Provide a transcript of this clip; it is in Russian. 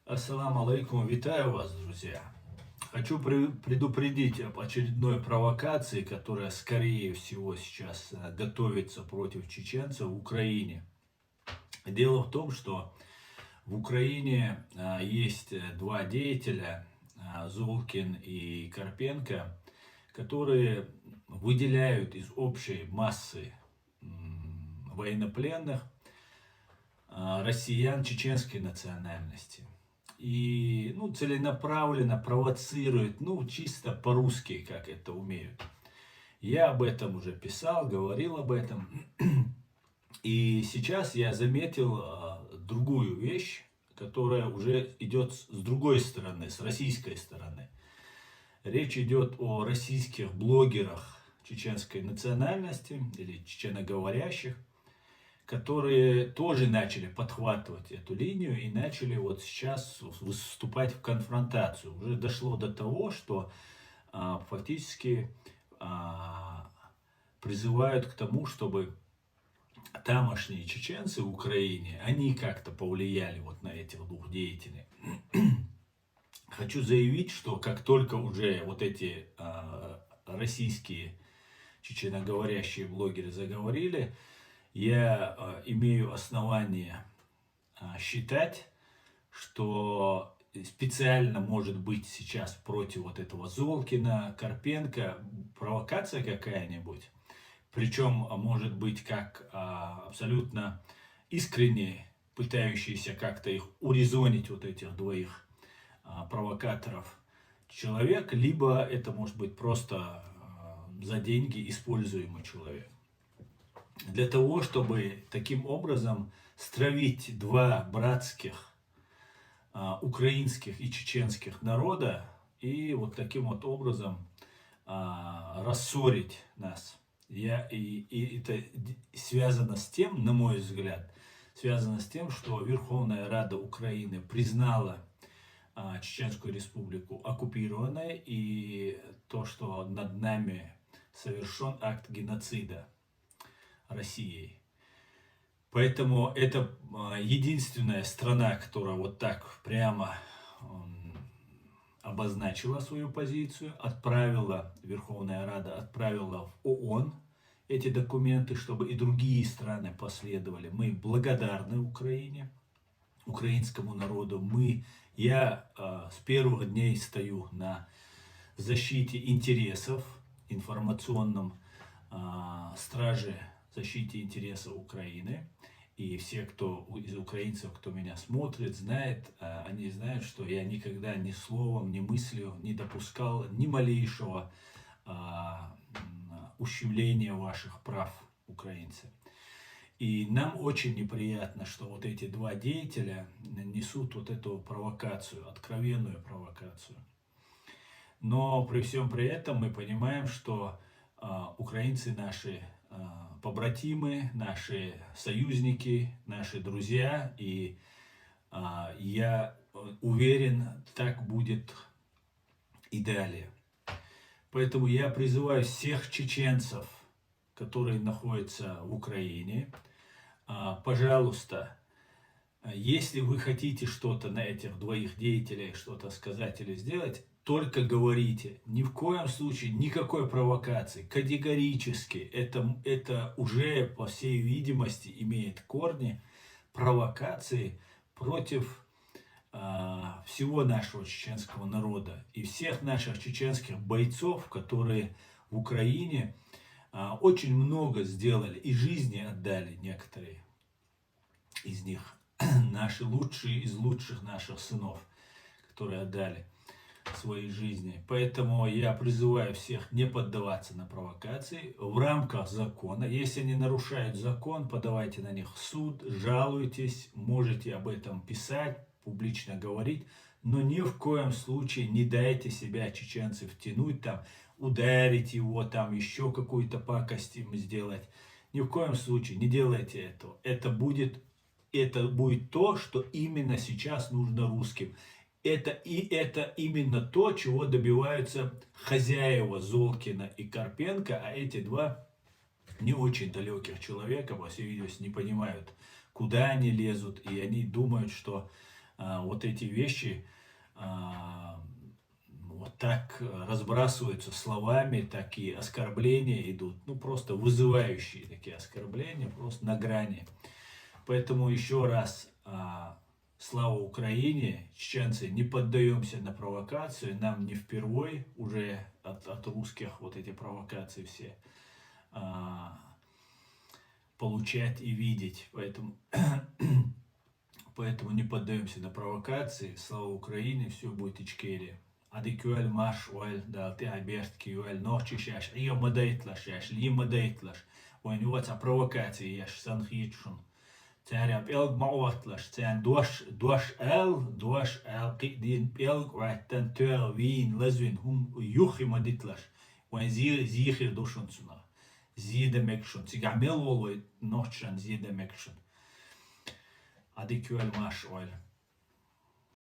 Ассаламу алейкум, витаю вас, друзья. Хочу предупредить об очередной провокации, которая, скорее всего, сейчас готовится против чеченцев в Украине. Дело в том, что в Украине есть два деятеля, Золкин и Карпенко, которые выделяют из общей массы военнопленных россиян чеченской национальности. И целенаправленно провоцируют, чисто по-русски, как это умеют. Я об этом уже писал, говорил об этом. И сейчас я заметил другую вещь, которая уже идет с другой стороны, с российской стороны. Речь идет о российских блогерах чеченской национальности или чеченоговорящих, которые тоже начали подхватывать эту линию и начали вот сейчас выступать в конфронтацию. Уже дошло до того, что фактически призывают к тому, чтобы тамошние чеченцы в Украине, они как-то повлияли вот на этих двух деятелей. Хочу заявить, что как только уже вот эти российские чеченоговорящие блогеры заговорили, я имею основание считать, что специально может быть сейчас против вот этого Золкина, Карпенко провокация какая-нибудь. Причем может быть как абсолютно искренне пытающийся как-то их урезонить, вот этих двоих провокаторов, человек, либо это может быть просто за деньги используемый человек. Для того, чтобы таким образом стравить два братских украинских и чеченских народа и вот таким вот образом рассорить нас. И это связано с тем, на мой взгляд, связано с тем, что Верховная Рада Украины признала Чеченскую Республику оккупированной, и то, что над нами совершен акт геноцида Россией. Поэтому это единственная страна, которая вот так прямо обозначила свою позицию, отправила, Верховная Рада отправила в ООН эти документы, чтобы и другие страны последовали. Мы благодарны Украине, украинскому народу. Я с первых дней стою на защите интересов, информационном страже защите интересов Украины. И все, кто из украинцев, кто меня смотрит, знает, они знают, что я никогда ни словом, ни мыслью не допускал ни малейшего ущемления ваших прав, украинцы. И нам очень неприятно, что вот эти два деятеля несут вот эту провокацию, откровенную провокацию. Но при всем при этом мы понимаем, что украинцы наши побратимы, наши союзники, наши друзья, и я уверен, так будет и далее. Поэтому я призываю всех чеченцев, которые находятся в Украине, пожалуйста, если вы хотите что-то на этих двоих деятелей, что-то сказать или сделать, только говорите. Ни в коем случае никакой провокации. Категорически. Это уже, по всей видимости, имеет корни провокации против всего нашего чеченского народа. И всех наших чеченских бойцов, которые в Украине очень много сделали. И жизни отдали некоторые из них. Наши лучшие из лучших наших сынов, которые отдали своей жизни. Поэтому я призываю всех не поддаваться на провокации в рамках закона. Если они нарушают закон, подавайте на них в суд, жалуйтесь, можете об этом писать, публично говорить, но ни в коем случае не дайте себя, чеченцы, втянуть, там, ударить его, там, еще какую-то пакость им сделать. Ни в коем случае не делайте этого. Это будет то, что именно сейчас нужно русским. Это именно то, чего добиваются хозяева Золкина и Карпенко, а эти два не очень далеких человека, по всей видимости, не понимают, куда они лезут, и они думают, что вот эти вещи вот так разбрасываются словами, такие оскорбления идут, ну просто вызывающие такие оскорбления, просто на грани. Поэтому еще раз слава Украине, чеченцы, не поддаемся на провокацию, нам не впервой уже от русских вот эти провокации все получать и видеть, поэтому не поддаемся на провокации, слава Украине, все будет Ичкерия. Адикюэль марш уэль далты аберт кюэль ночи шаш, и мадайтлаш шаш, ли мадайтлаш, войн вот провокации яш санхичун. Царя пелг маотлаш, царя дош эл кидин пелг вайтан тör вин лезвин хум юхи мадитлаш, войн зихир душун цуна. Зиде мекшун, цигамел волой ночан зиде мекшун. Адикюэль марш уэль.